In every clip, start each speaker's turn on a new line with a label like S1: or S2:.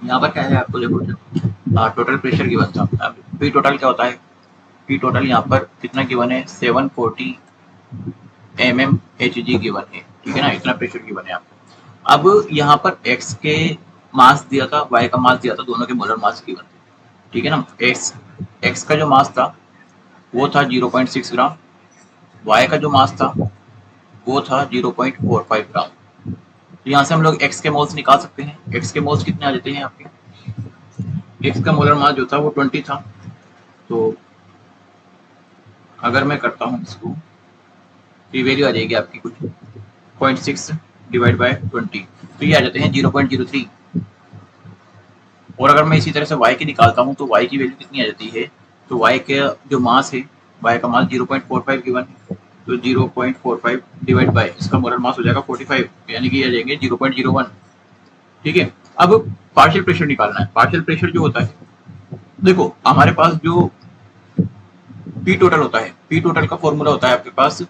S1: यहाँ पर क्या है आपको देखो, टोटल प्रेशर गिवन था। अब पी टोटल क्या होता है, पी टोटल यहाँ पर कितना गिवन है, 740 mmHg गिवन है, ठीक है ना, इतना प्रेशर गिवन है आपको। अब यहाँ पर x के मास दिया था, y का मास दिया था, दोनों के मोलर मास गिवन थे, ठीक है ना। x का जो मास था वो था 0.6 ग्राम, y का जो मास था वो था 0.45 ग्राम। तो यहाँ से हम लोग x के मोल्स निकाल सकते हैं। x के मोल्स कितने आ जाते हैं आपके, x का मोलर मास जो था वो 20 था। तो अगर मैं करता हूँ इसको, तो ये वैल्यू आ जाएगी आपकी कुछ 0.6 डिवाइड बाय 20, तो ये आ जाते हैं 0.03। और अगर मैं इसी तरह से y की निकालता हूँ तो y की वैल्यू कितनी आ जाती है, तो y के जो मास है, y का मास 0.45 गिवन है, तो 0.45 डिवाइड बाय इसका मोलर मास हो जाएगा 45, यानी कि आ जाएंगे 0.01, ठीक है। अब पार्शियल प्रेशर निकालना है। पार्शियल प्रेशर जो होता है, देखो हमारे पास जो पी टोटल होता है, पी टोटल का फॉर्मूला होता है आपके पास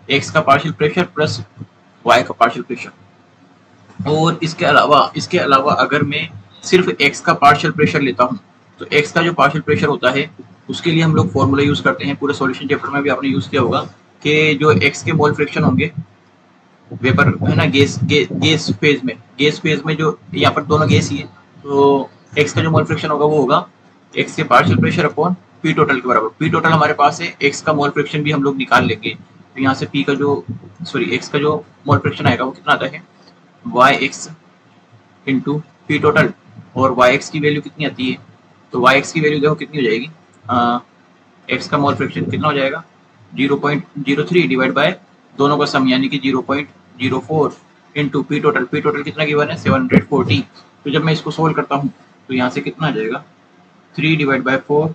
S1: एक्स का पार्शियल प्रेशर प्लस वाई का पार्शियल प्रेशर। और इसके अलावा अगर मैं सिर्फ एक्स का पार्शियल प्रेशर लेता हूँ, तो एक्स का जो पार्शियल प्रेशर होता है उसके लिए हम लोग फॉर्मूला यूज करते हैं, पूरे सॉल्यूशन चैप्टर में भी आपने यूज किया होगा, कि जो एक्स के मोल फ्रिक्शन होंगे वेपर है ना, गैस फेज में जो यहाँ पर दोनों गैस ही है, तो एक्स का जो मोल फ्रिक्शन होगा वो होगा एक्स के partial pressure upon P total के बराबर। पी टोटल हमारे पास है, एक्स का मोल फ्रिक्शन भी हम लोग निकाल लेंगे, तो यहाँ से पी का जो एक्स का जो मोल फ्रिक्शन आएगा वो कितना आता है, y x into p total. और वाई एक्स की वैल्यू कितनी आती है, तो वाई एक्स की वैल्यू देखो कितनी हो जाएगी, एक्स का मोल फ्रिक्शन कितना हो जाएगा 0.03 डिवाइड बाय दोनों का सम यानी कि 0.04 into p total. P total कितना गिवन है 740। तो जब मैं इसको सोल्व करता हूँ तो यहाँ से कितना आ जाएगा 3 डिवाइड बाय 4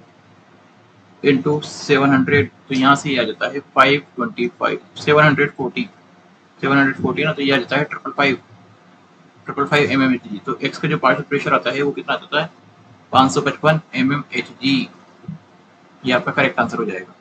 S1: इंटू 700, तो यहाँ से ये आ जाता है 525 740 ना, तो ये आ जाता है 555 mmHg। तो एक्स का जो पार्शियल प्रेशर आता है वो कितना आता है 555 mmHg। ये आपका करेक्ट आंसर हो जाएगा।